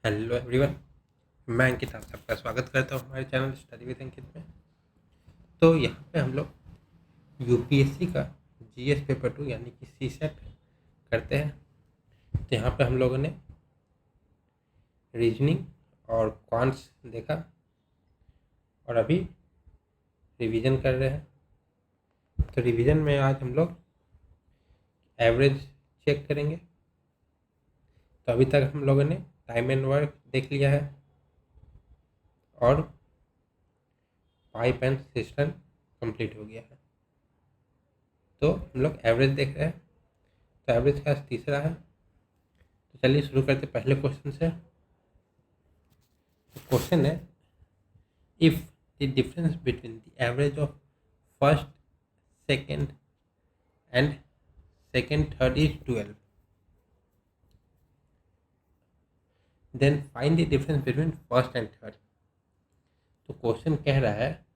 Hello everyone. मैं अंकित आप सबका स्वागत करता हूँ हमारे चैनल स्टडी विद अंकित में। तो यहाँ पे हम लोग यूपीएससी का जीएस पेपर 2 यानी कि सी सेट करते हैं। तो यहाँ पे हम लोगों ने रीजनिंग और क्वांट्स देखा और अभी रिवीजन कर रहे हैं। तो रिवीजन में आज हम लोग एवरेज चेक करेंगे। तो अभी तक हम लोगों ने टाइम एंड वर्क देख लिया है और पाइप एंड सिस्टम कंप्लीट हो गया है। तो हम लोग एवरेज देख रहे हैं। तो एवरेज का तीसरा है। तो चलिए शुरू करते पहले क्वेश्चन से। क्वेश्चन है, if the difference between the average of first second and second third is 12, then find the difference between first and third. तो क्वेश्चन कह रहा है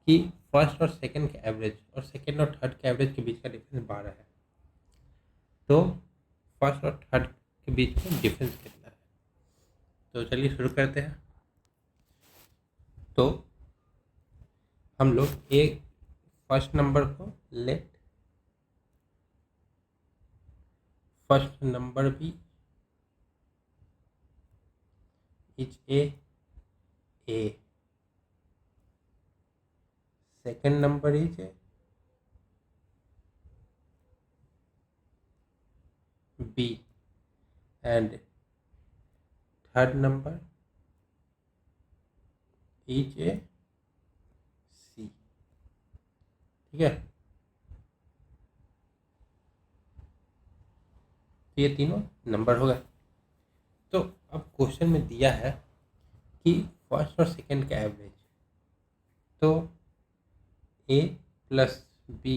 कि फर्स्ट और सेकंड के एवरेज और सेकंड और थर्ड के एवरेज के बीच का डिफरेंस 12 है। तो फर्स्ट और थर्ड के बीच में डिफरेंस कितना है। तो चलिए शुरू करते हैं। तो हम लोग एक फर्स्ट नंबर को लेट फर्स्ट नंबर भी is a second number is B and third number is a C। ठीक है। तो ये तीनों नंबर हो गए। तो अब क्वेश्चन में दिया है कि फर्स्ट और सेकंड का एवरेज। तो A plus B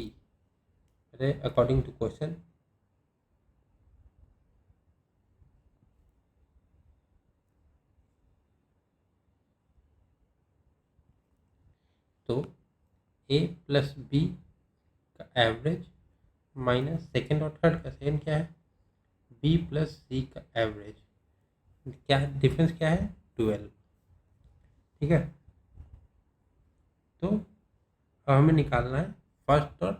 according to question तो A प्लस B का एवरेज माइनस सेकंड और थर्ड का सेकंड क्या है B प्लस C का एवरेज क्या है, डिफरेंस क्या है 12। ठीक है। तो अब हमें निकालना है फर्स्ट और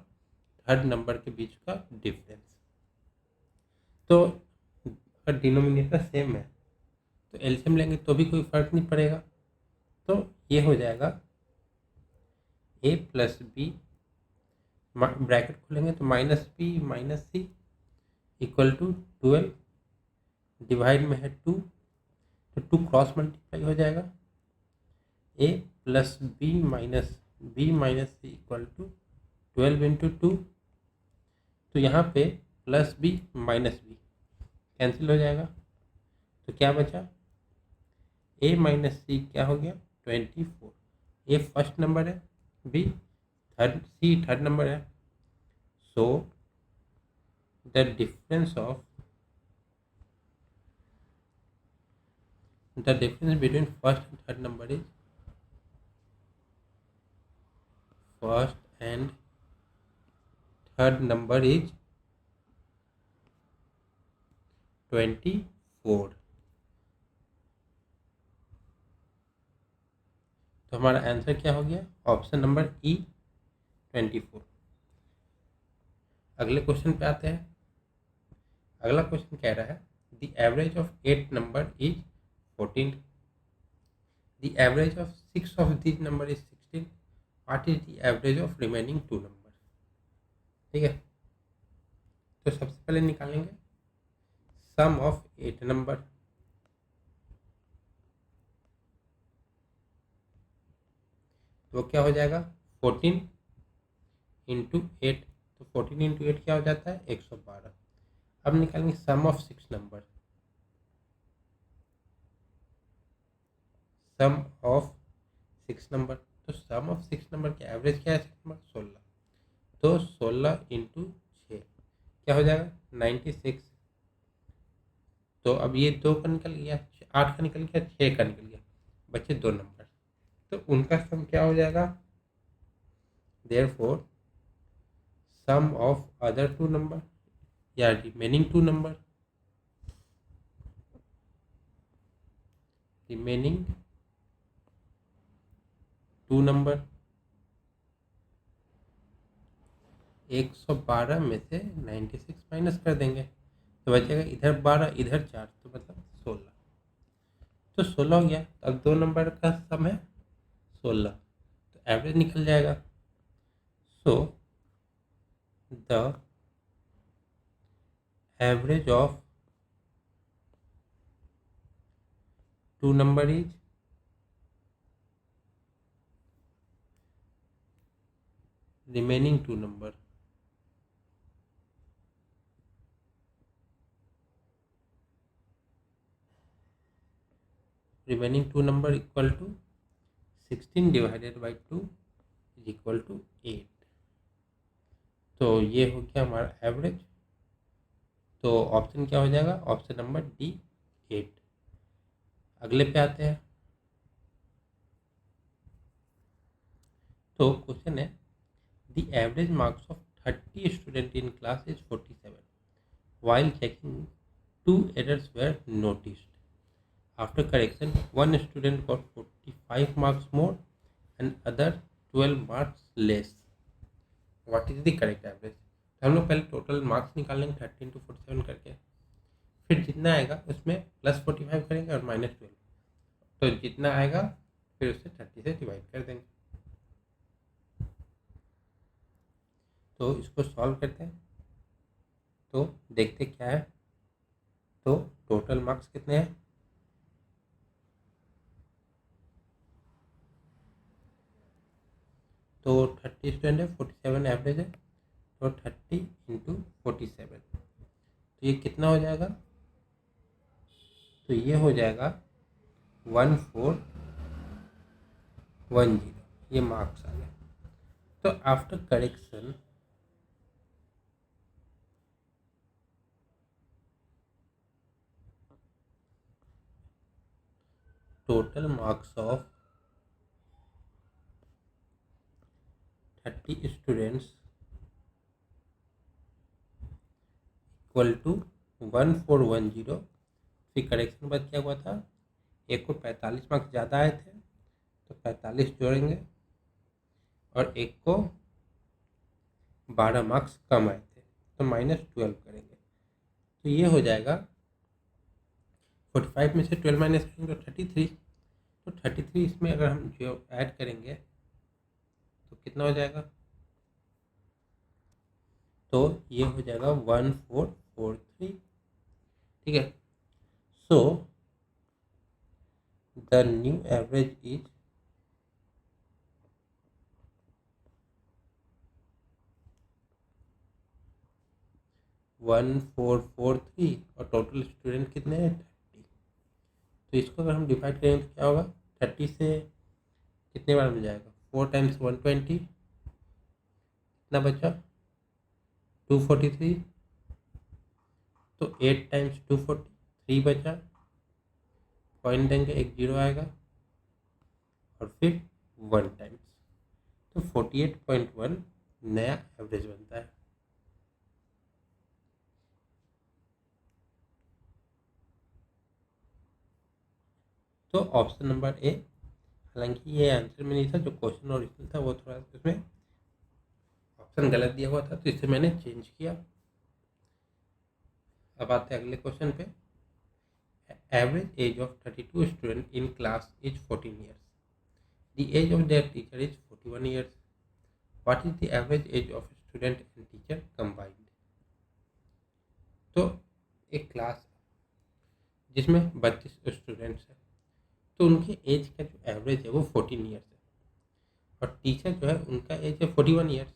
थर्ड नंबर के बीच का डिफरेंस। तो अगर डिनोमिनेटर सेम है तो एलसीएम लेंगे तो भी कोई फर्क नहीं पड़ेगा। तो ये हो जाएगा ए प्लस बी, ब्रैकेट खोलेंगे तो minus B minus C equal to 12, divide में है 2 तो 2 क्रॉस मल्टीप्लाई हो जाएगा। A plus B minus C equal to 12 into 2। तो यहाँ पे plus B minus B cancel हो जाएगा। तो क्या बचा ए माइनस सी क्या हो गया 24। ए फर्स्ट नंबर है, बी थर्ड, सी थर्ड नंबर है। So the difference between first and third number is first and third number is 24। तो हमारा आंसर क्या हो गया ऑप्शन नंबर ई 24। अगले क्वेश्चन पे आते हैं। अगला क्वेश्चन कह रहा है the average of 8 number is 14, the average of 6 of this number is 16, what is the average of remaining 2 number. ठीक है। तो सबसे पहले निकालेंगे सम ऑफ 8 नंबर। तो क्या हो जाएगा 14 इंटू 8। तो 14 इंटू 8 क्या हो जाता है 112। अब निकालेंगे sum of 6 number. Sum of 6 number, तो सम ऑफ 6 नंबर की एवरेज क्या है 6 नंबर 16। तो 16 इंटू 6 क्या हो जाएगा 96। तो अब ये 2 का निकल गया, 8 का निकल गया, 6 का निकल गया, बचे 2 नंबर। तो उनका सम क्या हो जाएगा therefore sum of other 2 number या रिमेनिंग 2 नंबर। Remaining 2 number. 112 में से 96 माइनस कर देंगे तो बचेगा इधर 12 इधर 4, तो मतलब 16। तो 16 हो गया। तो अब 2 नंबर का सम है 16, तो एवरेज निकल जाएगा। सो the average of 2 number is remaining 2 number। remaining 2 number equal to 16 divided by 2 is equal to 8। तो ये हो गया हमारा एवरेज। तो ऑप्शन क्या हो जाएगा? Option number D 8। अगले पे आते हैं। तो क्वेश्चन है the average marks of 30 student in class is 47 while checking 2 errors were noticed। After correction, one student got 45 marks more and other 12 marks less। What is the correct average? तो हम लोग पहले टोटल मार्क्स निकालेंगे 30 into 47 करके, फिर जितना आएगा उसमें प्लस 45 करेंगे और माइनस 12, तो जितना आएगा फिर उसे 30 से डिवाइड कर देंगे। तो इसको सॉल्व करते हैं, तो देखते क्या है। तो टोटल मार्क्स कितने हैं? तो 30 स्टूडेंट है, 47 एवरेज है, तो 30 इंटू 47, तो ये कितना हो जाएगा? तो ये हो जाएगा 1410, ये मार्क्स आ गया। तो after correction total marks of 30 students equal to 1410। फिर करेक्शन बाद क्या हुआ था? एक को 45 मार्क्स ज़्यादा आए थे तो 45 जोड़ेंगे, और एक को 12 मार्क्स कम आए थे तो -12 करेंगे। तो ये हो जाएगा 45 में से 12 माइनस करेंगे तो 33। तो 33 इसमें अगर हम जो ऐड करेंगे तो कितना हो जाएगा? तो ये हो जाएगा 1443। ठीक है। So the new average is 1443 और टोटल स्टूडेंट कितने हैं? 30। तो इसको अगर हम डिवाइड करेंगे तो क्या होगा? 30 से कितने बार मिल जाएगा? 4 टाइम्स 120, कितना बचा? 243। तो 8 टाइम्स 243 बचा, पॉइंट देंगे, एक जीरो आएगा, और फिर 1 टाइम्स, तो 48.1 नया एवरेज बनता है। तो ऑप्शन नंबर ए, हालांकि ये आंसर में नहीं था, जो क्वेश्चन ओरिजिनल था वो थोड़ा उसमें ऑप्शन गलत दिया हुआ था, तो इसे मैंने चेंज किया। अब आते हैं अगले क्वेश्चन पे। Average age of 32 student in class is 14 years। The age of their teacher is 41 years। What is the average age of student and teacher combined? तो एक क्लास जिसमें 32 स्टूडेंट्स हैं, तो उनके एज का जो एवरेज है वो 14 ईयर्स है, और टीचर जो है उनका एज है 41 ईयर्स।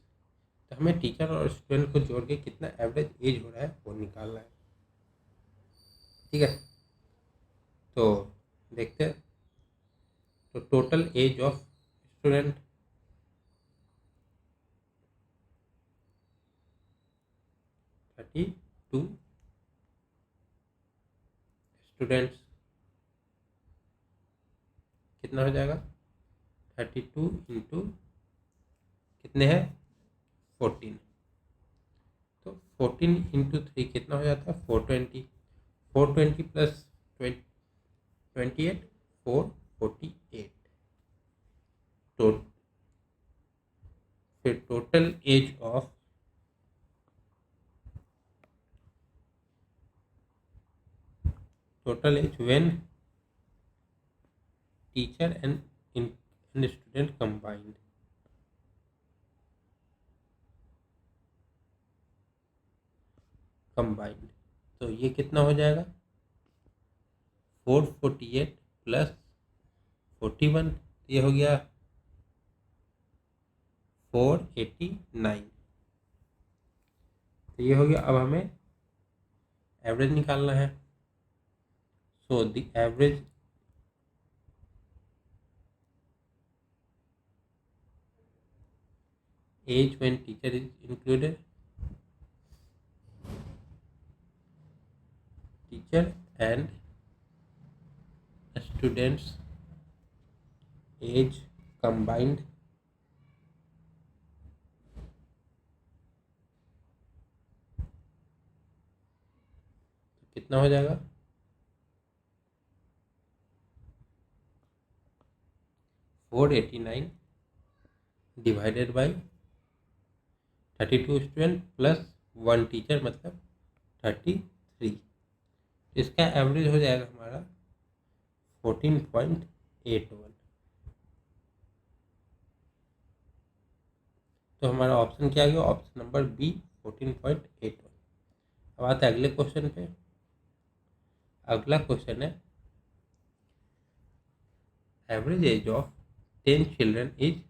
तो हमें टीचर और स्टूडेंट को जोड़ के कितना एवरेज एज हो रहा है वो निकालना है। ठीक है, तो देखते हैं। तो total age of student 32 students कितना हो जाएगा? 32 इंटू कितने हैं? 14। तो 14 इंटू 3 कितना हो जाता है? 420। 420 प्लस 28, 448। तो फिर total age when teacher and student combined, तो ये कितना हो जाएगा 448 प्लस 41, ये हो गया 489। तो ये हो गया। अब हमें एवरेज निकालना है। So the average age when teacher is included, teacher and students age combined कितना हो जाएगा 489 divided by 32 student plus 1 teacher मतलब 33। इसका एवरेज हो जाएगा हमारा 14.81। तो हमारा ऑप्शन क्या आ गया, ऑप्शन नंबर बी 14.81। अब आते हैं अगले क्वेश्चन पे। अगला क्वेश्चन है average age of 10 children is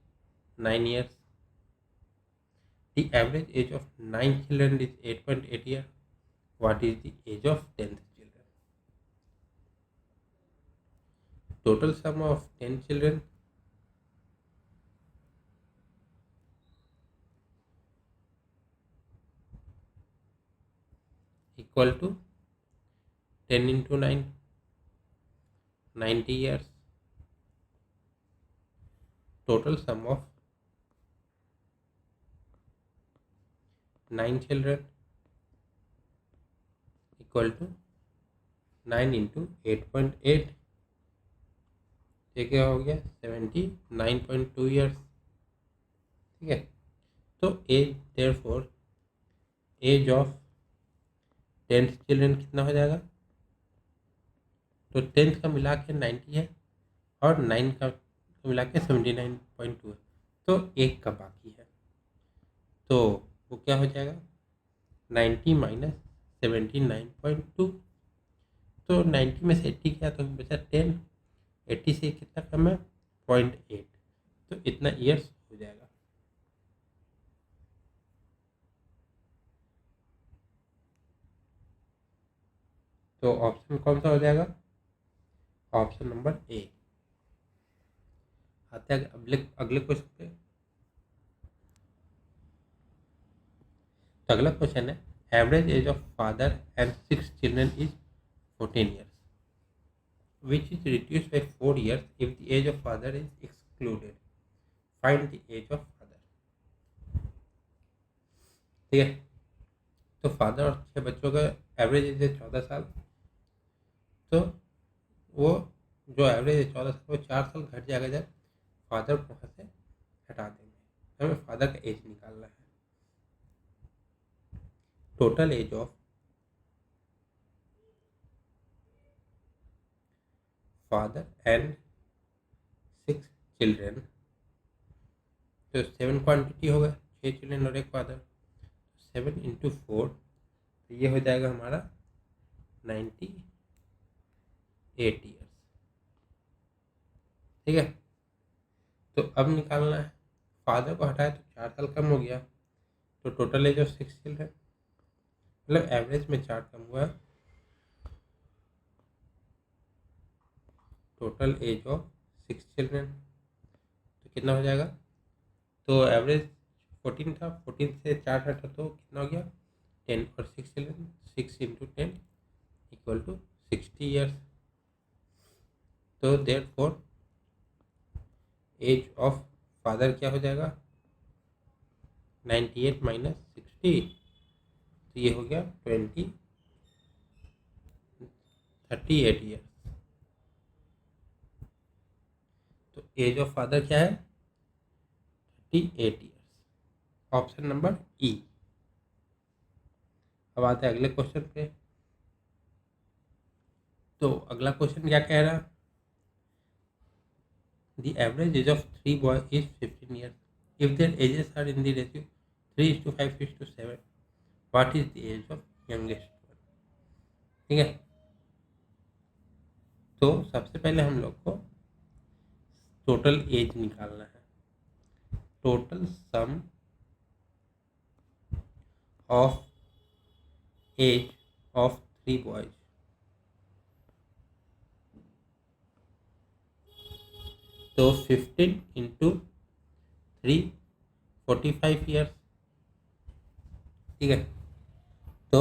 9 years। The average age of 9 children is 8.8 years. What is the age of 10th children? Total sum of 10 children equal to 10 into 9, 90 years. Total sum of 9 children equal to 9 into 8.8, ये क्या हो गया 79.2 years. ठीक है, तो age therefore age of 10th children कितना हो जाएगा, तो 10th का मिला के 90 है और 9 का मिला के 79.2 है, तो एक का बाकी है, तो वो क्या हो जाएगा 90 माइनस 79.2। तो 90 में से 80 गया तो बचा 10, 80 से कितना कम है 0.8, तो इतना ईयर्स हो जाएगा। तो ऑप्शन कौन सा हो जाएगा, ऑप्शन नंबर ए। आते हैं अगले क्वेश्चन पे। तो अगला क्वेश्चन है average age of father and 6 children is 14 years, which is reduced by 4 years if the age of father is excluded. Find the age of father। ठीक है, तो फादर और 6 बच्चों का एवरेज एज है 14 साल, तो वो जो एवरेज है 14 साल वो 4 साल घट जाएगा जब फादर को वहाँ से हटा देंगे। हमें फादर का एज निकालना है। Total age of father and 6 children, तो 7 क्वांटिटी होगा, 6 चिल्ड्रन और 1 फादर, 7 into 4, तो ये हो जाएगा हमारा 98 ईयर्स। ठीक है, तो अब निकालना है, फादर को हटाए तो 4 साल कम हो गया, तो टोटल एज ऑफ 6 चिल्ड्रन, मतलब एवरेज में 4 कम हुआ, टोटल एज ऑफ 6 चिल्ड्रन तो कितना हो जाएगा, तो एवरेज 14 था, 14 से 4 हटा तो कितना हो गया 10, और 6 children 6 into 10 equal to 60 years. तो देयरफॉर एज ऑफ फादर क्या हो जाएगा 98 माइनस 60, तो ये हो गया 38 ईयर्स। एज ऑफ फादर क्या है 38 ईयर्स। ऑप्शन नंबर ई। अब आते हैं अगले क्वेश्चन पे। तो अगला क्वेश्चन क्या कह रहा, the average age of 3 boy is 15 years if their ages are in the ratio 3:5:7, what is the age of youngest one. ठीक है, तो सबसे पहले हम लोग को टोटल एज निकालना है। Total sum of age of 3 boys, तो 15 इंटू 3 45 ईयर्स। ठीक है, तो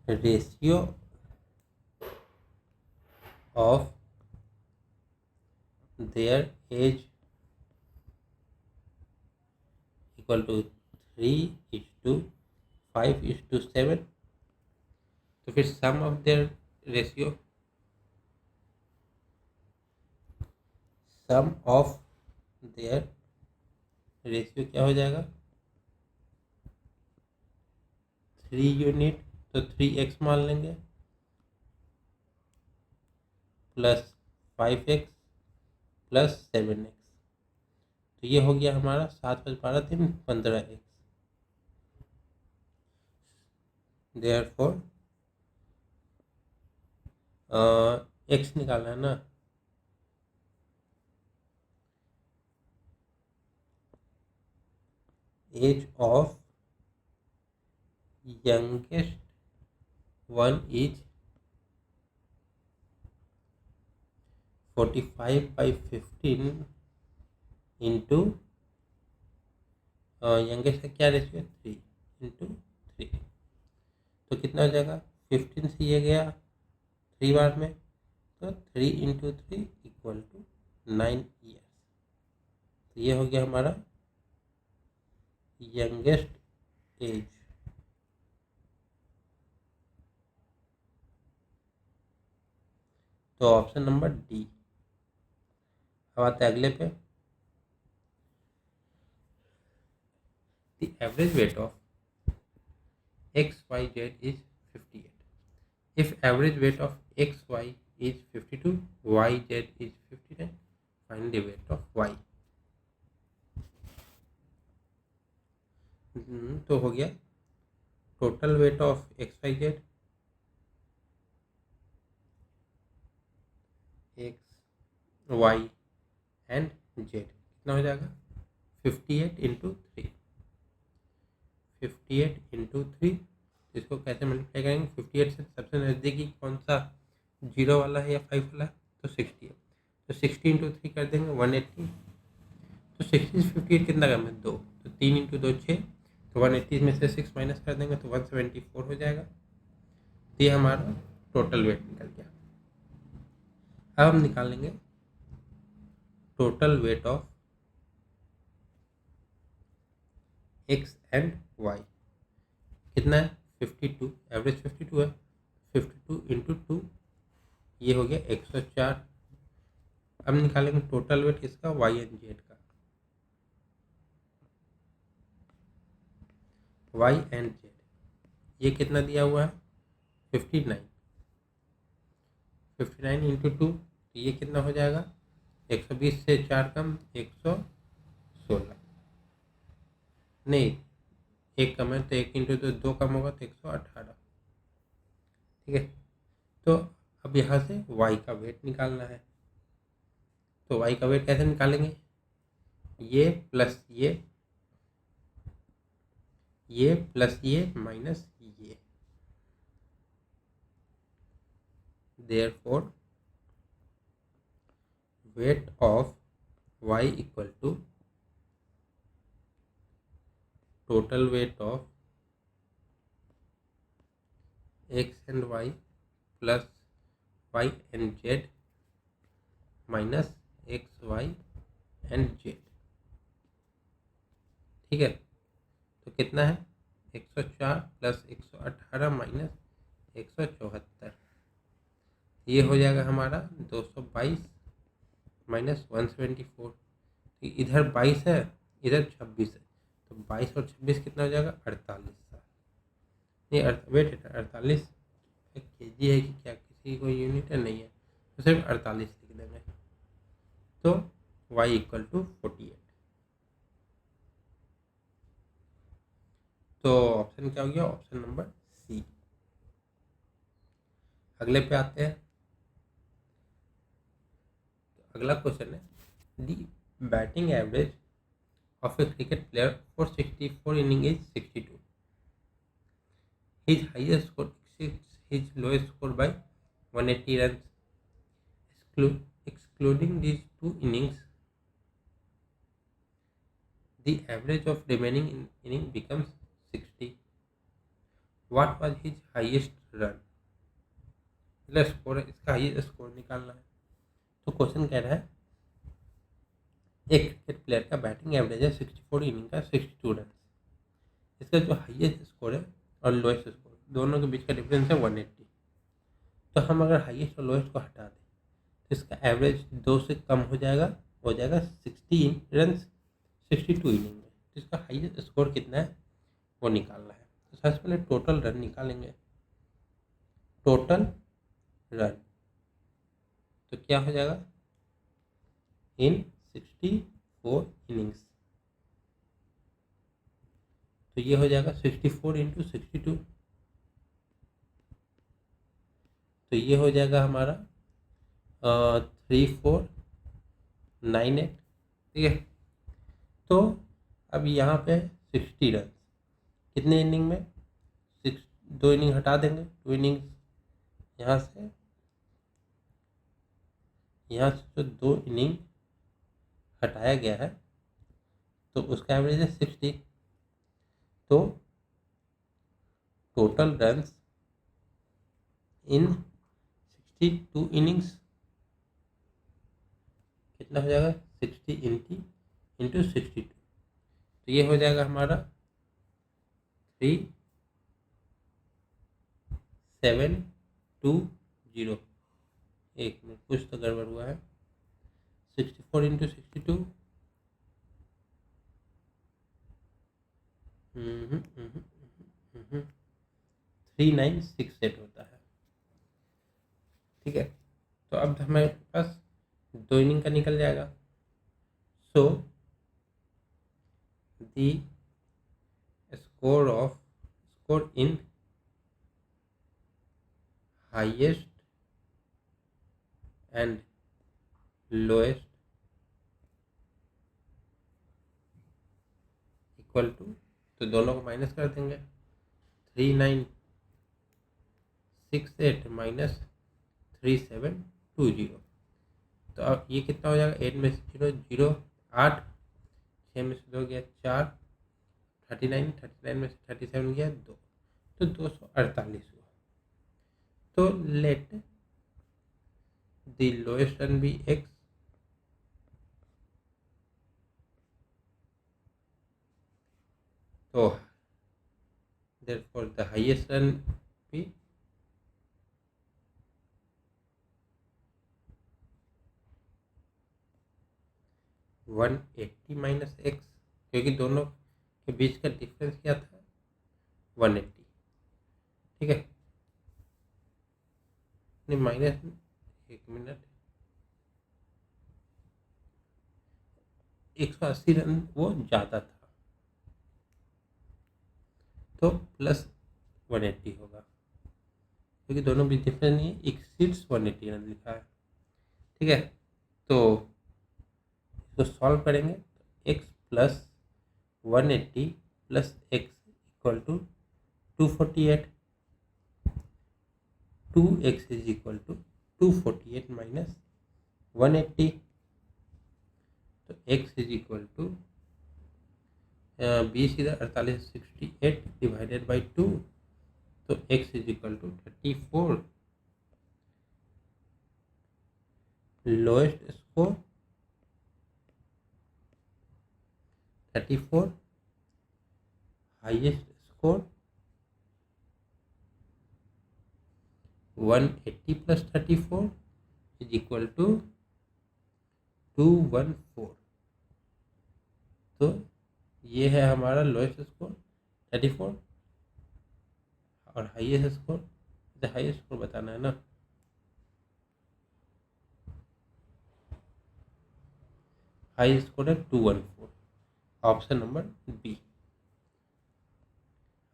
ratio of their age equal to 3:5:7। तो फिर sum of their ratio, sum of their ratio क्या हो जाएगा 3 यूनिट, तो 3x मान लेंगे प्लस 5x प्लस 7x, तो ये हो गया हमारा 7+12=15x। देयरफॉर x निकालना है ना, age of youngest one is 45/15 into youngest का क्या रेशियो 3 इंटू 3, तो कितना हो जाएगा 15 से ये गया 3 बार में, तो 3 इंटू 3 इक्वल टू 9 ईयर्स। तो ये हो गया हमारा यंगेस्ट एज। तो ऑप्शन नंबर डी। अब आते हैं अगले पे। The average weight of XYZ is 58. If average weight of XY is 52, YZ is 59, find the weight of Y। तो हो गया total weight of XYZ, XY and Z कितना हो जाएगा 58 इंटू 3, 58 इंटू 3। इसको कैसे मल्टीप्लाई करेंगे, 58 से सबसे नज़दीकी कौन सा 0 वाला है या 5 वाला है, तो 60 है, तो 60 इंटू 3 कर देंगे 180। तो 60 से 58 कितना कम है 2, तो 3 इंटू 2 6, तो 180 में से 6 माइनस कर देंगे तो 174 हो जाएगा। तो ये हमारा टोटल वेट निकल गया। अब हम निकालेंगे total weight of X and Y. कितना है 52, एवरेज 52 है, 52 इंटू 2 ये हो गया 104। अब निकालेंगे टोटल वेट किसका वाई एंड जेड का। वाई एंड जेड ये कितना दिया हुआ है 59, 59 इंटू 2 तो ये कितना हो जाएगा 120 से 4 कम 116, नहीं एक कम है तो 1 इंटू 2 कम होगा तो 118। ठीक है, तो अब यहाँ से y का वेट निकालना है। तो y का वेट कैसे निकालेंगे, ये प्लस ये प्लस ये माइनस ये, therefore weight of y equal to total weight of x and y plus y and z minus X Y and Z. ठीक है, तो कितना है 104 प्लस 118 माइनस 174, ये हो जाएगा हमारा 222 माइनस 174, इधर 22 है, इधर 26 है, तो 22 और 26 कितना हो जाएगा 48 साल। नहीं वेट 48 केजी है कि क्या, किसी को यूनिट है नहीं है, तो सिर्फ 48 लिख देंगे। तो y इक्वल टू 48। तो ऑप्शन क्या हो गया, ऑप्शन नंबर सी। अगले पे आते हैं। अगला क्वेश्चन है the batting average of a cricket player for 64 inning is 62. His highest score exceeds his lowest score by 180 runs. Excluding these two innings, the average of remaining inning becomes 60. What was his highest run? मतलब score है, इसका highest score निकालना है। तो question कह रहा है एक क्रिकेट प्लेयर का बैटिंग एवरेज है 64 इनिंग का 62 रन, इसका जो हाईएस्ट स्कोर है और लोएस्ट स्कोर दोनों के बीच का डिफरेंस है 180। तो हम अगर हाईएस्ट और लोएस्ट को हटा दें तो इसका एवरेज 2 से कम हो जाएगा 60 रन 62 इनिंग में। तो इसका हाईएस्ट स्कोर कितना है वो निकालना है। तो सबसे पहले टोटल रन निकालेंगे। टोटल रन तो क्या हो जाएगा इन 64 इनिंग्स, तो ये हो जाएगा 64 इंटू 62, तो ये हो जाएगा हमारा 3498। ठीक है, तो अब यहाँ पे 60 रन कितने इनिंग में, 2 इनिंग हटा देंगे, 2 इनिंग्स यहाँ से जो 2 इनिंग हटाया गया है तो उसका एवरेज है 60। तो टोटल रन्स इन 62 इनिंग्स कितना हो जाएगा 60 इंटू 62, तो ये हो जाएगा हमारा 3720। एक मिनट कुछ तो गड़बड़ हुआ है, 64 इंटू 62 3968 होता है। ठीक है, तो अब हमारे पास 2 इनिंग का निकल जाएगा। So the score in highest and lowest equal to, तो दोनों को माइनस कर देंगे, 3968 माइनस 3720। तो अब ये कितना हो जाएगा, 8 में से 0 0 8, 6 में से 2 गया 4, 39 में से 37 गया 2, तो 248 हुआ। तो let the lowest run be x, तो therefore the highest run be 180 minus x, क्योंकि दोनों के बीच का डिफरेंस क्या था 180। ठीक है, नहीं माइनस, एक मिनट, 180 रन वो ज़्यादा था तो प्लस 180 होगा, क्योंकि दोनों बीच डिफरेंस नहीं है, एक्सीड्स 180 रन लिखा है। ठीक है, तो इसको सॉल्व करेंगे तो x plus 180 plus X equal to 248, 2x is equal to 248 minus 180, तो x इज इक्वल टू 20 इधर 48 68 डिवाइडेड बाई 2, तो x is equal to 34। Lowest score 34, highest score 180 plus 34 is equal to 214। तो ये है हमारा लोएस्ट स्कोर 34 और highest score, highest score बताना है ना। हाईएस्ट स्कोर है 214, ऑप्शन नंबर बी।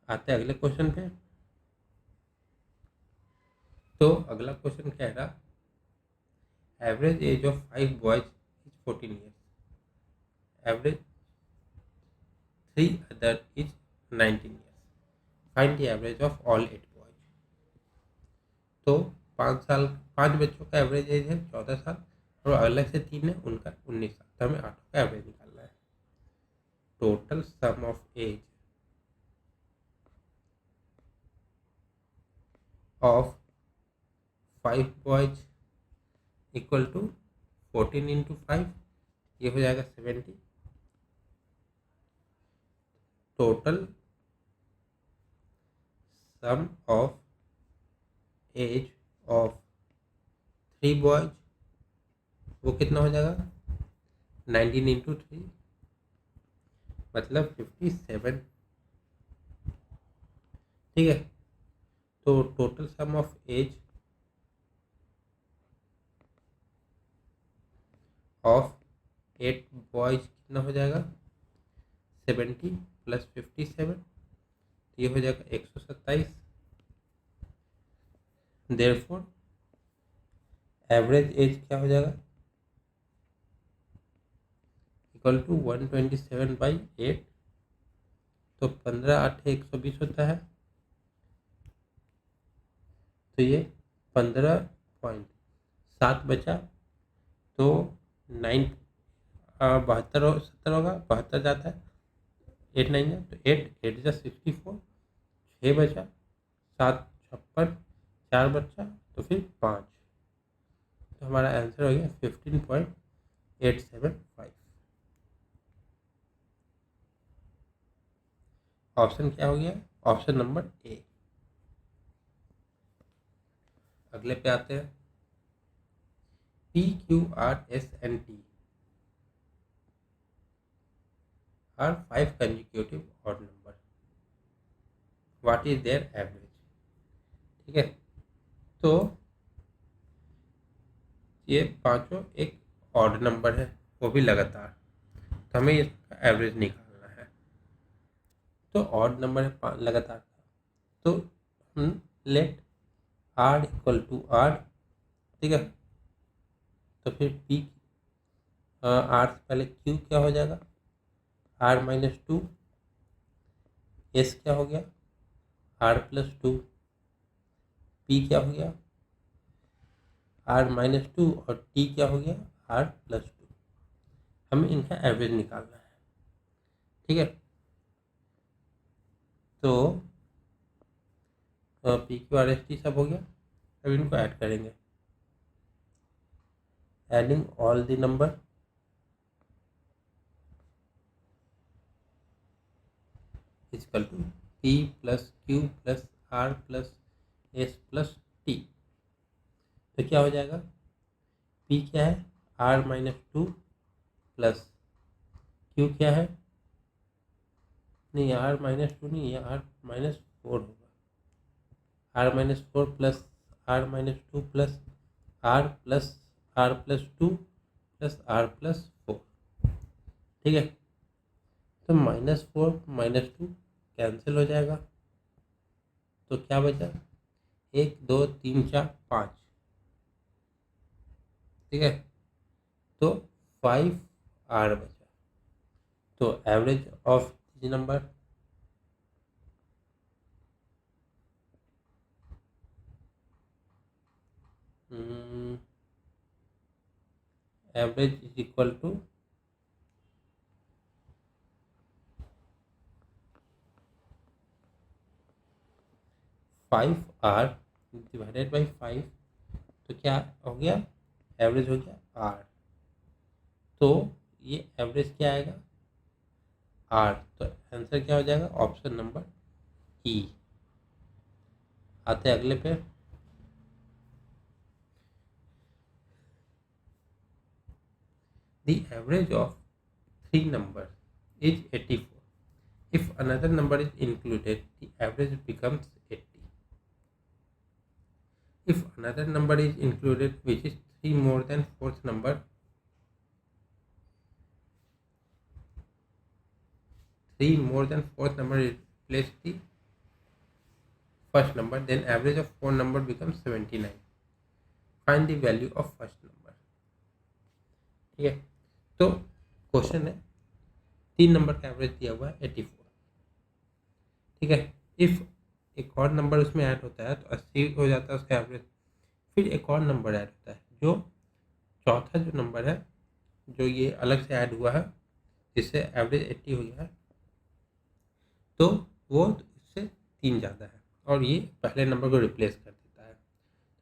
आते हैं अगले क्वेश्चन पे। तो अगला क्वेश्चन कह रहा average age of 5 boys is 14 years, average 3 other is 19 years, find the average of all 8 boys. तो 5 बच्चों का एवरेज एज है 14 साल और अलग से 3 है उनका 19 साल। तो हमें 8 का एवरेज निकालना है। Total sum of age of 5 boys equal to 14 into 5, ये हो जाएगा 70। Total sum of age of 3 boys वो कितना हो जाएगा 19 इंटू 3 मतलब 57। ठीक है। तो total sum of age of 8 boys कितना हो जाएगा 70 प्लस 57, ये हो जाएगा 127। देयरफॉर एवरेज एज क्या हो जाएगा इक्वल टू 127/8। तो 15 8 120 होता है। तो ये 15.7 बचा। तो 9 72 और 70 होगा, 72 जाता है 8 9 जा तो 8 जा 64, 6 बचा, 7 56, 4 बचा तो फिर 5। तो हमारा आंसर हो गया 15.875। ऑप्शन क्या हो गया ऑप्शन नंबर ए। अगले पे आते हैं। P Q R S N T R 5 consecutive odd number, what is their average। ठीक है। तो ये पांचों एक ऑड नंबर है, वो भी लगातार। तो हमें इसका एवरेज निकालना है। तो ऑड नंबर है लगातार का। तो हम let R equal to R. ठीक है। तो फिर पी आर से पहले क्यू क्या हो जाएगा R-2। एस क्या हो गया R+2। पी क्या हो गया R-2 और टी क्या हो गया R+2। हमें इनका एवरेज निकालना है। ठीक है। तो P Q R S T सब हो गया। अब इनको ऐड करेंगे। Adding all the number equal to P plus Q plus R plus S plus T. तो क्या हो जाएगा पी क्या है R-2 प्लस क्यू क्या है नहीं R-2 नहीं है R-4 होगा। R-4 plus R-2 plus R+2 plus R+4। ठीक है। तो -4 -2 कैंसिल हो जाएगा। तो क्या बचा 1 2 3 4 5। ठीक है। तो 5R बचा। तो average of this number average is equal to 5R divided by 5। तो क्या हो गया एवरेज हो गया R। तो ये एवरेज क्या आएगा R। तो आंसर क्या हो जाएगा ऑप्शन नंबर ई। आते हैं अगले पे। the average of three numbers is 84. If another number is included, the average becomes 80. If another number is included which is 3 more than fourth number, 3 more than fourth number replace the first number, then average of 4 number becomes 79. Find the value of first number. ठीक है, तो question है 3 number का average दिया हुआ है 84. ठीक है, इफ एक और नंबर उसमें ऐड होता है तो 80 हो जाता है उसका एवरेज. फिर एक और नंबर ऐड होता है, जो चौथा जो नंबर है जो ये अलग से ऐड हुआ है जिससे एवरेज 80 हो गया है, तो वो इससे 3 ज़्यादा है और ये पहले नंबर को रिप्लेस कर देता है.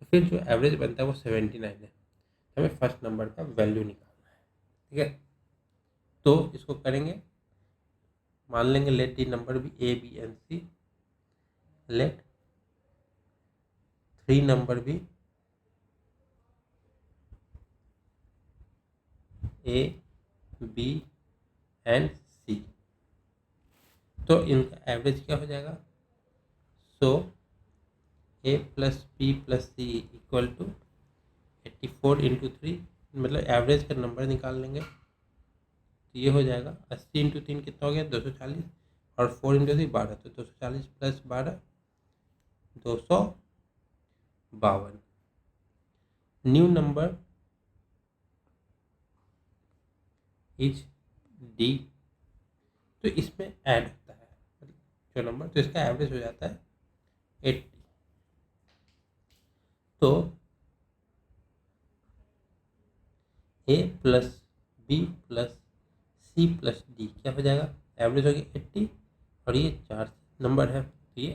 तो फिर जो एवरेज बनता है वो 79 है. हमें फर्स्ट नंबर का वैल्यू निकालना है. ठीक है, तो इसको करेंगे. मान लेंगे लेट दी नंबर भी A B and C. Let 3 number भी ए बी एंड सी. तो इनका एवरेज क्या हो जाएगा? So A plus B plus C equal to 84 into 3, मतलब एवरेज का नंबर निकाल लेंगे. तो ये हो जाएगा 80 इंटू 3 कितना हो गया? 240. और 4 इंटू 3 12, तो 240 plus 12 252. New number is D. तो इसमें ऐड होता है जो नंबर, तो इसका एवरेज हो जाता है 80. तो A plus B plus C plus D क्या हो जाएगा? एवरेज हो गया 80 और ये 4 नंबर है तो ये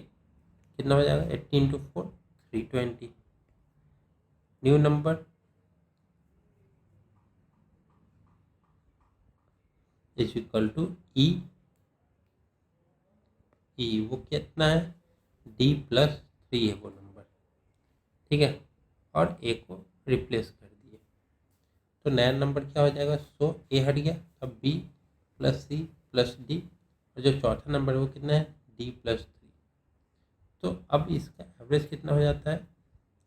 कितना हो जाएगा? 80 into 4 320. New number is equal to E. वो कितना है? डी प्लस 3 है वो नंबर. ठीक है, और ए को रिप्लेस कर दिए तो नया नंबर क्या हो जाएगा? सो ए हट गया, अब B plus C plus D, और जो चौथा नंबर है वो कितना है? D plus 3. तो अब इसका एवरेज कितना हो जाता है?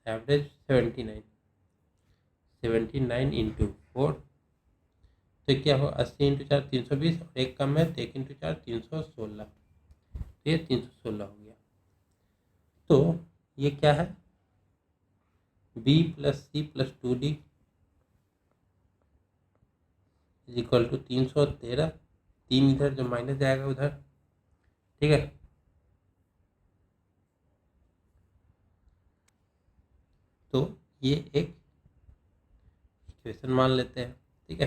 एवरेज 79. 79 इंटू 4, तो क्या हो? 80 इंटू 4 320, और एक कम है तो 1 इंटू 4 316. तो ये 316 हो गया. तो ये क्या है? B plus C plus 2d is equal to 313. 3 इधर जो माइनस जाएगा उधर. ठीक है, तो ये एक इक्वेशन मान लेते हैं. ठीक है,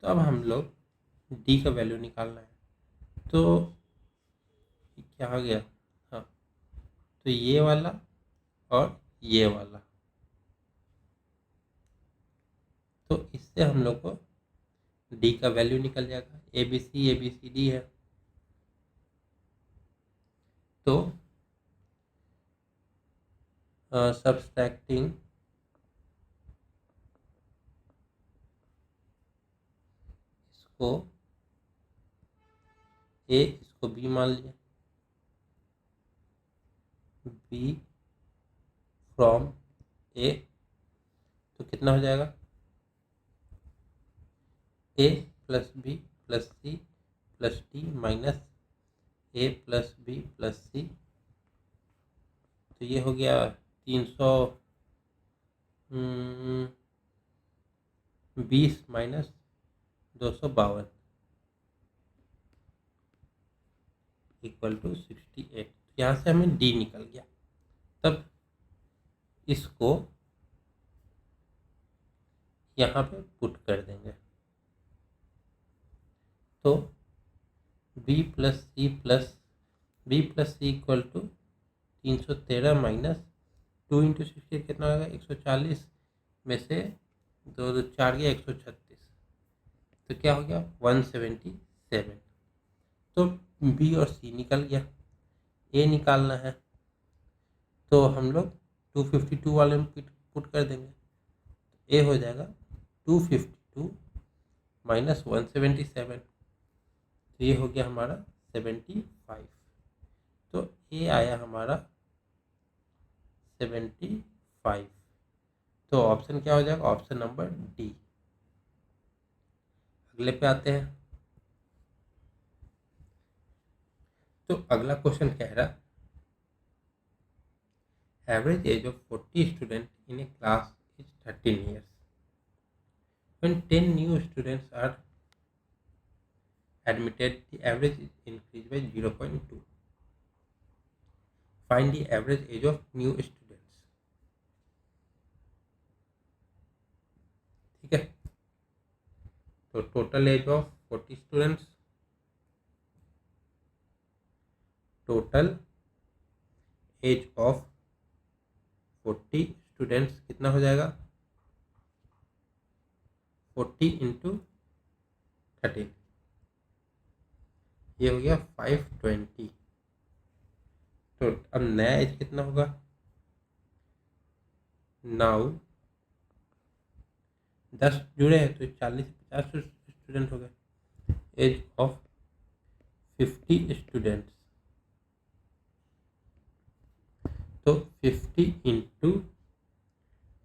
तो अब हम लोग डी का वैल्यू निकालना है. तो क्या हो गया? हाँ, तो ये वाला और ये वाला, तो इससे हम लोग को डी का वैल्यू निकल जाएगा. ए बी सी डी है. तो सब्सट्रैक्टिंग इसको ए, इसको बी मान लिया. बी फ्रॉम ए, तो कितना हो जाएगा? A plus B plus C plus D minus A plus B plus C. तो ये हो गया 320 माइनस 252 इक्वल टू 68. यहाँ से हमें डी निकल गया. तब इसको यहाँ पे पुट कर देंगे. तो B plus C equal to 313 minus 2 into 60 कितना होगा? 140 में से 2 2 4 गया 136, तो क्या हो गया? 177. तो बी और सी निकल गया. ए निकालना है तो हम लोग 252 वाले में पुट कर देंगे. ए हो जाएगा 252 माइनस 177, तो ये हो गया हमारा 75। तो ये आया हमारा 75। तो ऑप्शन क्या हो जाएगा? Option number D. अगले पे आते हैं। तो अगला क्वेश्चन कह रहा average age of 40 student in A class is 13 years. When 10 new students are admitted, the average is increased by 0.2. Find the average age of new students. ठीक है, तो total age of 40 students, total age of 40 students कितना हो जाएगा? 40 into 13, ये हो गया 520। तो अब नया एज कितना होगा? नाउ 10 जुड़े हैं तो 40 से 50 स्टूडेंट हो गए। एज ऑफ 50 स्टूडेंट्स, तो 50 इंटू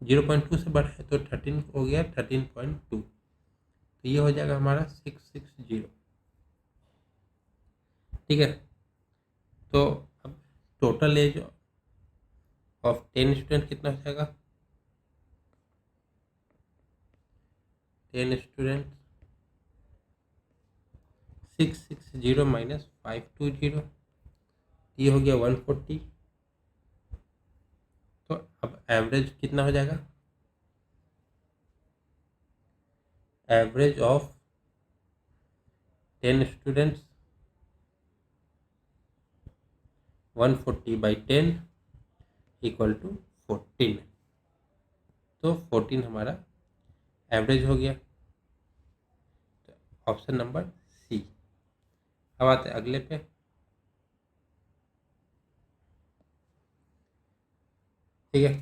0.2 से बढ़ा है तो 13 हो गया 13.2, तो ये हो जाएगा हमारा 660। ठीक है, तो अब टोटल एज ऑफ 10 स्टूडेंट कितना हो जाएगा? 10 स्टूडेंट 660 माइनस 520, ये हो गया 140। तो अब एवरेज कितना हो जाएगा? Average of 10 students 140 by 10 equal to 14, तो 14 हमारा एवरेज हो गया। तो ऑप्शन नंबर सी। अब आते हैं अगले पे। ठीक है,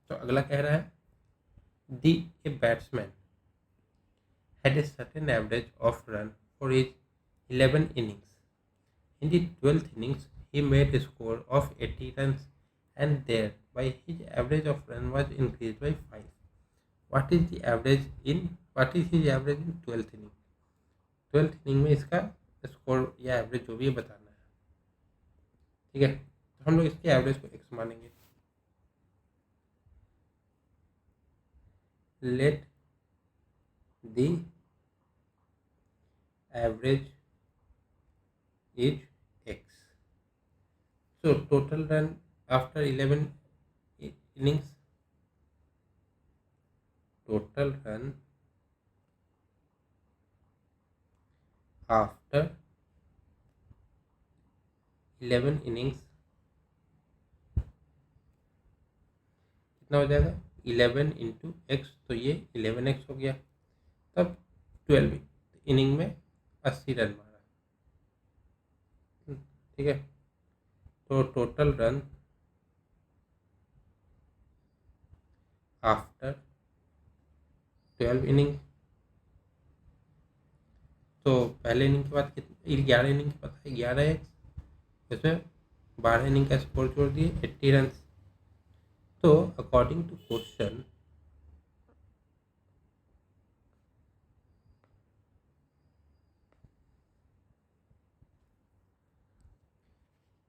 तो अगला कह रहा है the a batsman had a certain average of run for his 11 innings. In the 12th innings, he made a score of 80 runs and thereby his average of run was increased by 5. What is his average in 12th inning? 12th inning में इसका score या average जो भी है बताना है। ठीक है, तो हम लोग इसके एवरेज को x मानेंगे। Let the average is x. So total run after 11 innings, total run after 11 innings कितना हो जाएगा? 11 इंटू एक्स, तो ये 11x हो गया। तब 12 इनिंग में 80 रन मारा। ठीक है, तो टोटल रन आफ्टर 12 इनिंग, तो पहले इनिंग के बाद कितने? 11 इनिंग के बाद 11x, इसमें 12 इनिंग का स्कोर जोड़ दिए 80 रन। तो अकॉर्डिंग टू क्वेश्चन,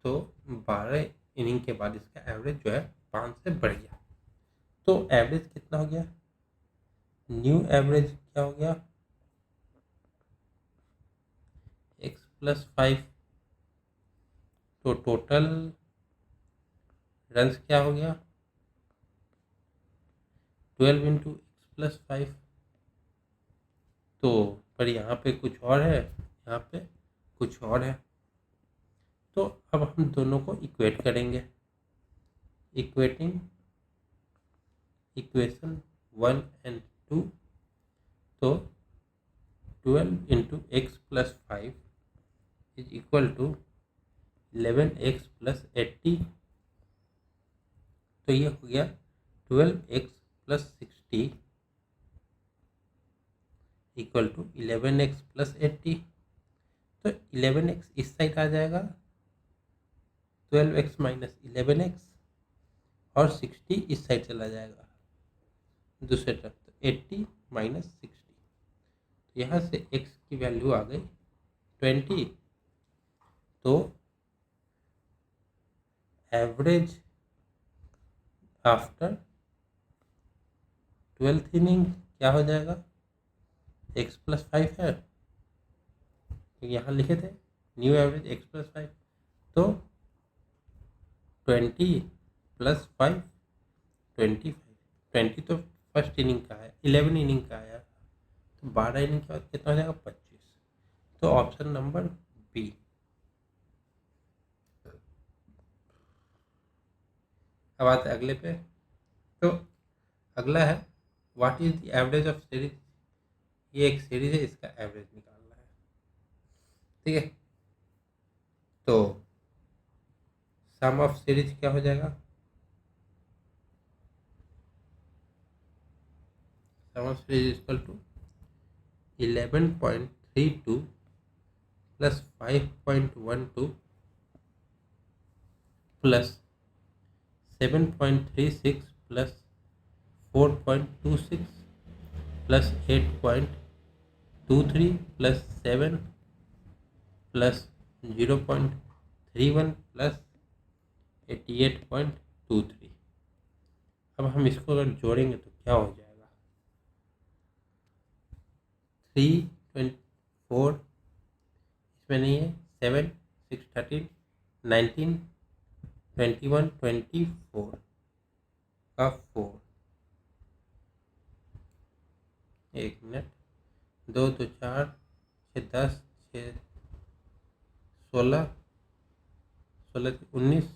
तो 12 इनिंग के बाद इसका एवरेज जो है 5 से बढ़ गया। तो एवरेज कितना हो गया? न्यू एवरेज क्या हो गया? x plus 5। तो टोटल रन्स क्या हो गया? 12 इंटू एक्स प्लस 5। तो पर यहाँ पे कुछ और है, यहाँ पे कुछ और है। तो अब हम दोनों को इक्वेट करेंगे। इक्वेटिंग इक्वेशन 1 एंड 2, तो 12 into X plus 5 is equal to 11x plus 80। तो ये हो गया 12x plus 60 equal to 11x plus 80। तो 11x इस साइड आ जाएगा, 12x माइनस 11x, और 60 इस साइड चला जाएगा दूसरे तरफ, तो 80 माइनस 60। तो यहाँ से x की वैल्यू आ गई 20। तो एवरेज आफ्टर 12th इनिंग क्या हो जाएगा, x प्लस 5 है, तो यहाँ लिखे थे न्यू एवरेज x प्लस 5, तो 20 प्लस 5 25। 20 तो फर्स्ट इनिंग का है, 11 इनिंग का आया, तो 12 इनिंग के बाद कितना हो जाएगा 25। तो ऑप्शन नंबर बी। अब आते अगले पे। तो अगला है what is the average of series. ये एक सीरीज है, इसका एवरेज निकालना है। ठीक है, तो सम ऑफ सीरीज क्या हो जाएगा, sum of series equal to 11.32 plus 5.12 plus 7.36 plus 4.26 plus 8.23 plus 7 plus 0.31 plus 88.23। अब हम इसको अगर जोड़ेंगे तो क्या हो जाएगा, 324 इसमें नहीं है, 7 6 13 19 21 24 का 4, एक मिनट, 2 2 4 6 10 6 16 16 19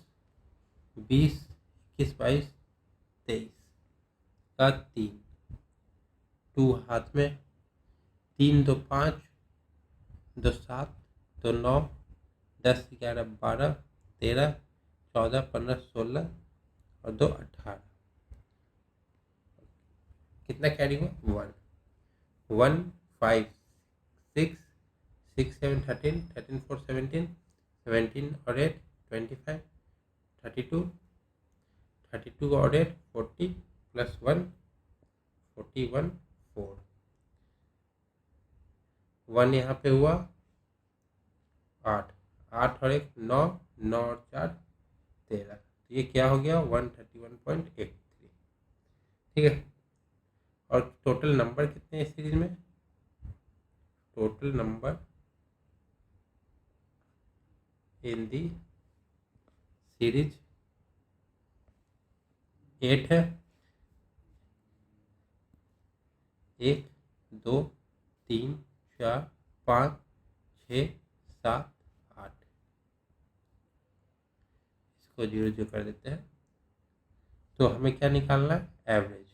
20 21 22 23 का 3, 2 हाथ में, 3 2 5 2 7 2 9 10 11 12 13 14 15 16 और 2 18, कितना कैरी हुआ 1 1 5 6 6 7 13 13 4 17 17 और 8 25 32 32 और 8 40 प्लस 1 41 4, 1 यहाँ पे हुआ 8 8 और 1 9 9 और 4 13, तो ये क्या हो गया 131.83। ठीक है, और टोटल नंबर कितने हैं इस सीरीज में, total number in the series 8 है, 1 2 3 4 5 6 7 8, इसको 0 0 कर देते हैं। तो हमें क्या निकालना है, average.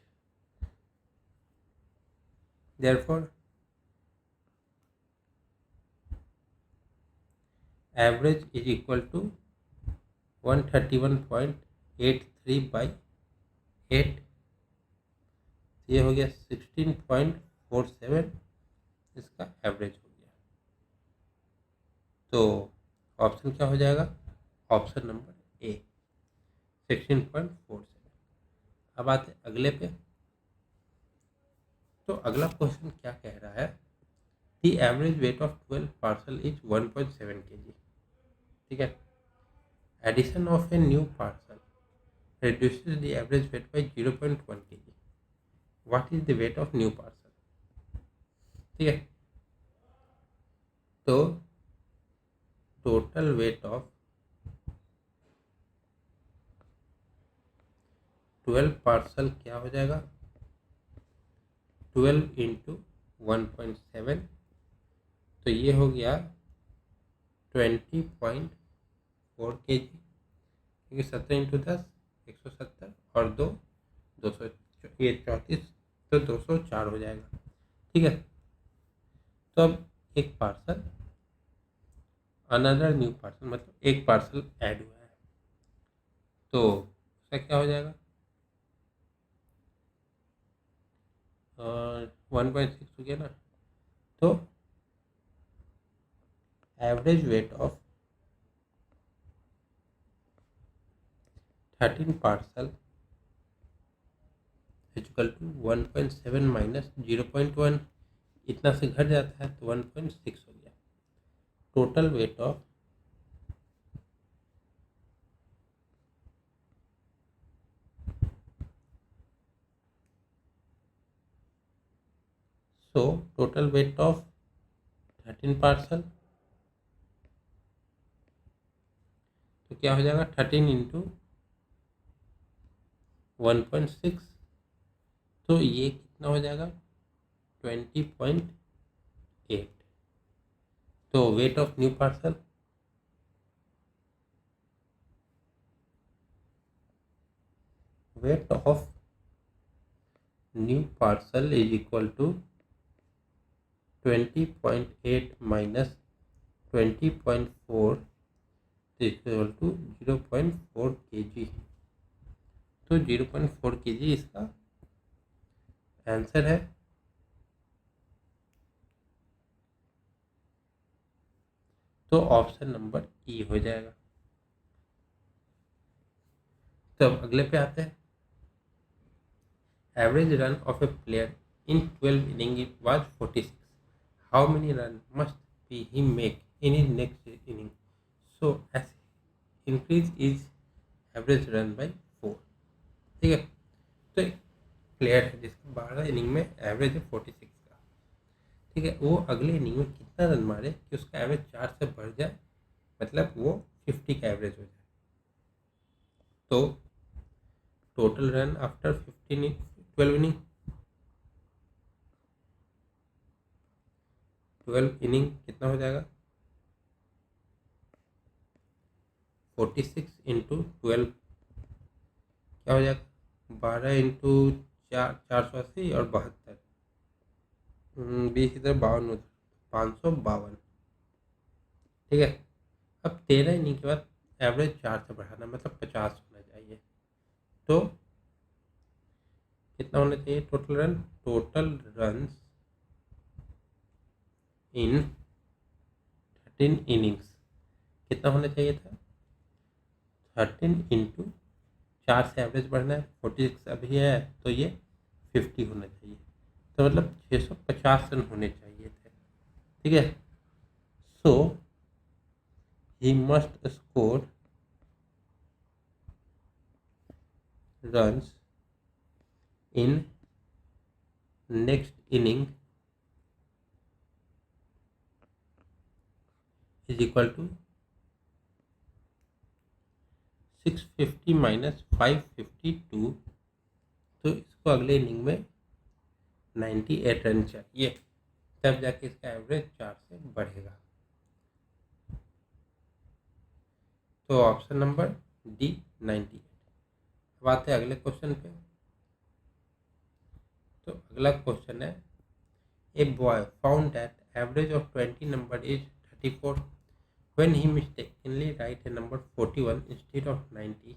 Therefore average is equal to 131.83 by 8, ये हो गया 16.47, इसका एवरेज हो गया। तो ऑप्शन क्या हो जाएगा, ऑप्शन नंबर ए 16.47। अब आते अगले पे। तो अगला क्वेश्चन क्या कह रहा है, the average weight of 12 parcel is 1.7 kg। ठीक है, addition of a new parcel reduces the average weight by 0.1 kg. What is the weight of new parcel? ठीक है, तो टोटल वेट ऑफ 12 पार्सल क्या हो जाएगा, 12 इंटू 1.7, तो ये हो गया 20.4 kg, क्योंकि 17 इंटू 10 170 और 2 200, ये 34, तो 204 हो जाएगा। ठीक है, तो अब एक पार्सल, अनदर न्यू पार्सल, मतलब एक पार्सल ऐड हुआ है, तो उसका क्या हो जाएगा, 1.6 हो गया ना, तो average weight of 13 parcel equal to 1.7 minus 0.1, इतना से घट जाता है तो 1.6 हो गया। Total weight of total weight of 13 parcel, तो क्या हो जाएगा 13 इंटू 1.6, तो ये कितना हो जाएगा 20.8। तो weight of new parcel is equal to 20.8 minus 20.4 equal to 0.4 kg। तो 0.4 kg इसका आंसर है। तो ऑप्शन नंबर ई हो जाएगा। तब अगले पे आते हैं। Average run of a player in 12 inning was 46। How many run must be he make in his next inning so as increase is average run by 4। ठीक है, तो एक प्लेयर है जिसका 12 इनिंग में एवरेज है 46 का। ठीक है, वो अगले इनिंग में कितना रन मारे कि उसका एवरेज 4 से बढ़ जाए, मतलब वो 50 का एवरेज हो जाए। तो total run after 12 inning 12 inning कितना हो जाएगा 46 इंटू 12 क्या हो जाएगा 12 इंटू 480 और 72, 20 इधर 52 उधर 552। ठीक है, अब 13 इनिंग के बाद एवरेज 4 से बढ़ाना, मतलब 50 होना चाहिए। तो कितना होना चाहिए टोटल रन इन 13 इनिंग्स कितना होना चाहिए था 13 इंटू 4 से एवरेज बढ़ना है, 46 अभी है तो ये 50 होना चाहिए, तो मतलब 650 रन होने चाहिए थे। ठीक है, so he must score runs in next inning is equal to 650 minus 552। तो इसको अगले इनिंग में 98 रन चाहिए, तब जाके इसका एवरेज 4 से बढ़ेगा। तो ऑप्शन नंबर डी 98। अब आते हैं अगले क्वेश्चन पे। तो अगला क्वेश्चन है a boy found that average of 20 number is 34 when he mistakenly write a number 41 instead of 90,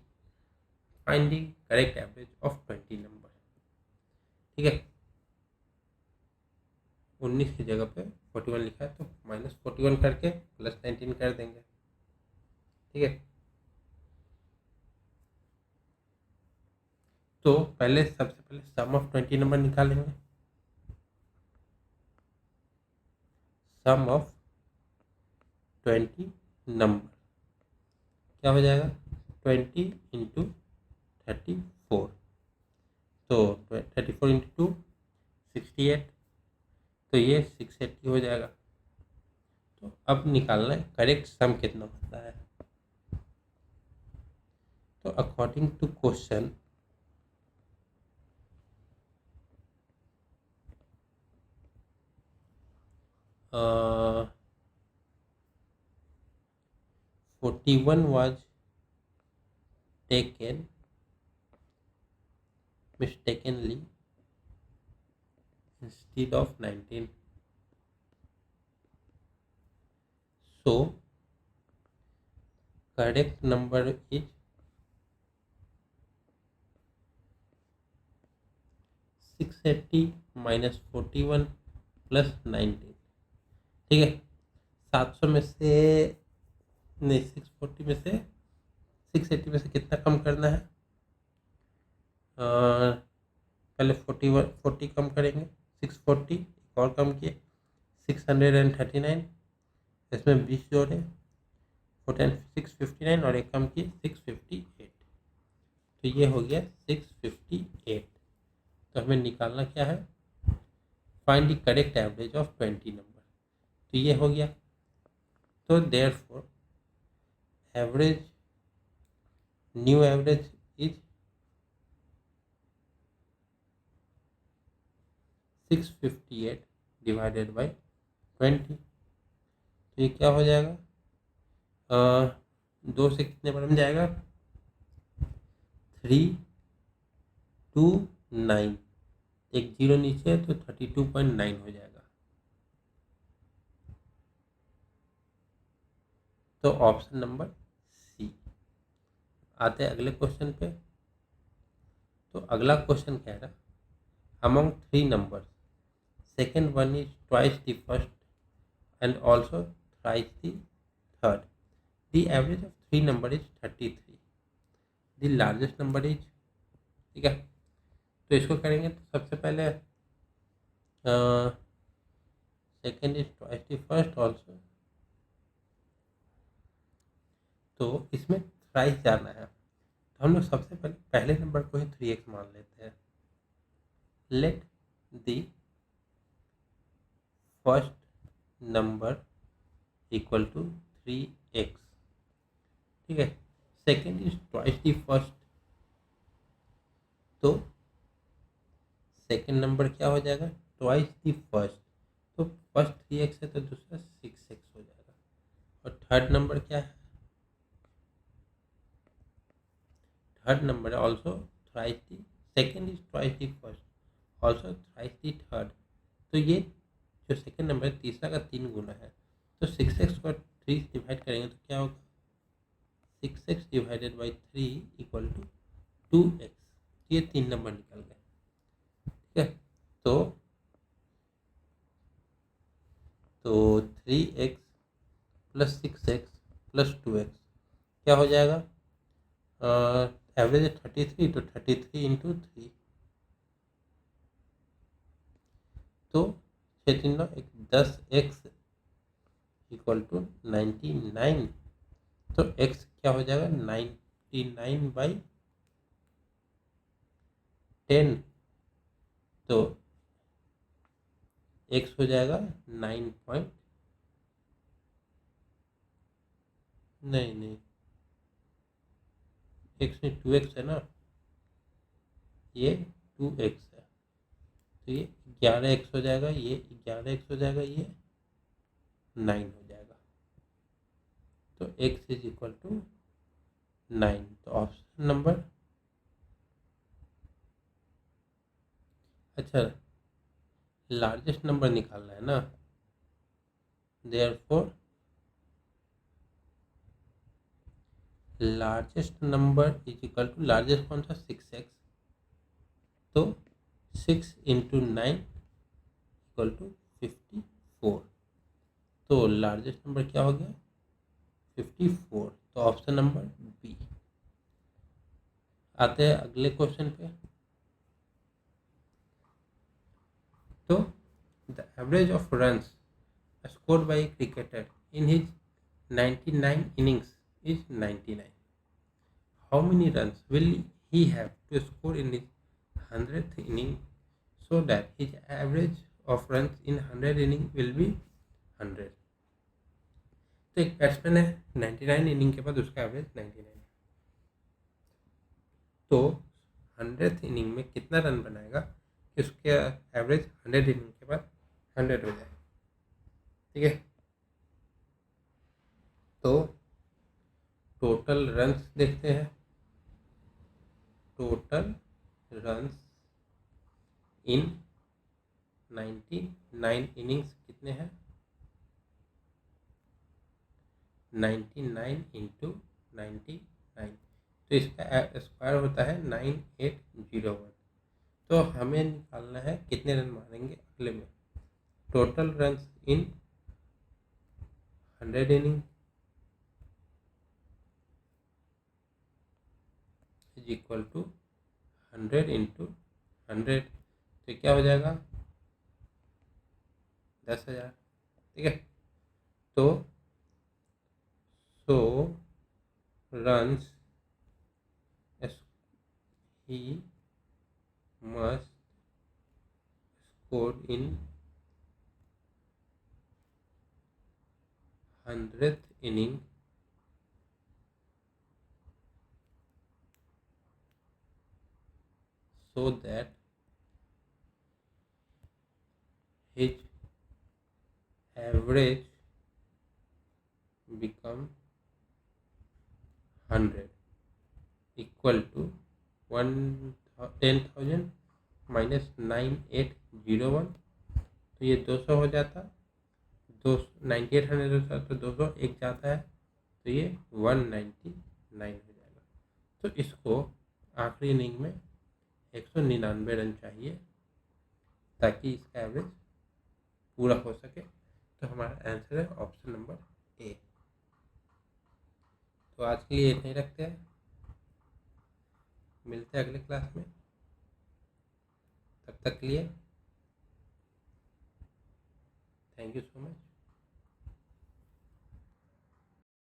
find the correct average of 20 number। ठीक है, 19 की जगह पे 41 लिखा है तो माइनस 41 करके प्लस 19 कर देंगे। ठीक है, तो सबसे पहले सम ऑफ 20 नंबर निकालेंगे। सम ऑफ 20 नंबर क्या हो जाएगा 20 इंटू 34, तो 34 इंटू 2 68, तो ये 680 हो जाएगा। तो अब निकालना है करेक्ट सम कितना होता है। तो according to question 41 was taken mistakenly instead of 19, so correct number is 680 minus 41 plus 19। ठीक है, 700 में से नहीं 640 में से 680 में से कितना कम करना है? पहले 40 कम करेंगे, 640 एक और कम किए 639, इसमें 20 जोड़े 659 और एक कम किए 658, तो ये हो गया 658। तो हमें निकालना क्या है? Find the correct average of 20 number. तो ये हो गया। तो therefore average, new average is 658 divided by 20। तो ये क्या हो जाएगा? 2 से कितने बार में जाएगा? 329, एक जीरो नीचे है तो 32.9 हो जाएगा। तो ऑप्शन नंबर सी। आते हैं अगले क्वेश्चन पे। तो अगला क्वेश्चन कह रहा, among 3 numbers second one is twice the first and also thrice the third, the average of 3 number is 33, the largest number is. ठीक है, तो इसको करेंगे तो सबसे पहले second is twice the first also, तो इसमें थ्राइस जाना है। तो हम लोग सबसे पहले पहले नंबर को ही 3x मान लेते हैं। Let the first number equal to 3x। ठीक है, second is twice the first, तो सेकेंड नंबर क्या हो जाएगा? ट्वाइस द फर्स्ट, तो फर्स्ट 3x है तो दूसरा 6x हो जाएगा। और थर्ड नंबर क्या है? थर्ड नंबर है also thrice the, second is twice the first also thrice the third, तो ये जो सेकेंड नंबर है तीसरा का 3 गुना है। तो 6x को 3 डिवाइड करेंगे तो क्या होगा? 6x divided by 3 equal to 2x। ये 3 नंबर निकल गए। ठीक है, तो 3x plus 6x plus 2x क्या हो जाएगा? एवरेज है 33, तो 33 इंटू 3, तो 10x इक्वल टू 99। तो x क्या हो जाएगा? 99/10, तो x हो जाएगा 9 पॉइंट, नहीं x में 2x है ना, ये 2x है, तो ये 11x हो जाएगा, ये 11x हो जाएगा, ये 9 हो जाएगा। तो x इज इक्वल टू 9। तो ऑप्शन नंबर, अच्छा लार्जेस्ट नंबर निकालना है ना, therefore largest number is equal to, largest कौन सा? 6x, तो 6 इंटू 9 इक्वल टू 54, तो लार्जेस्ट नंबर क्या हो गया? 54। तो ऑप्शन नंबर बी। आते हैं अगले क्वेश्चन पे। तो the average of runs scored by a cricketer in his 99 innings is 99. How many runs will he have to score in his 100th inning so that his average of runs in 100 inning will be 100? तो एक batsman है, 99 inning के बाद उसका average 99, तो 100th inning में कितना run बनाएगा कि उसके एवरेज 100 इनिंग के बाद 100 हो जाए। ठीक है, तो टोटल रन्स देखते हैं। टोटल रन्स इन 99 इनिंग्स कितने हैं? 99 इंटू 99, तो इसका स्क्वायर होता है 9801। तो हमें निकालना है कितने रन मारेंगे अगले में। Total runs in 100 inning is equal to 100 into 100, तो क्या हो जाएगा 10,000। ठीक है, तो so runs he must score in 100th inning so that his average become 100 equal to 10,000 minus 9801, तो ये 200 हो जाता, 9800 होता तो 200 एक जाता है, तो ये 199 हो जाएगा। तो इसको आखिरी इनिंग में 199 रन चाहिए ताकि इसका एवरेज पूरा हो सके। तो हमारा आंसर है ऑप्शन नंबर ए। तो आज के लिए इतना ही रखते हैं, मिलते हैं अगले क्लास में। तब तक के लिए थैंक यू सो मच।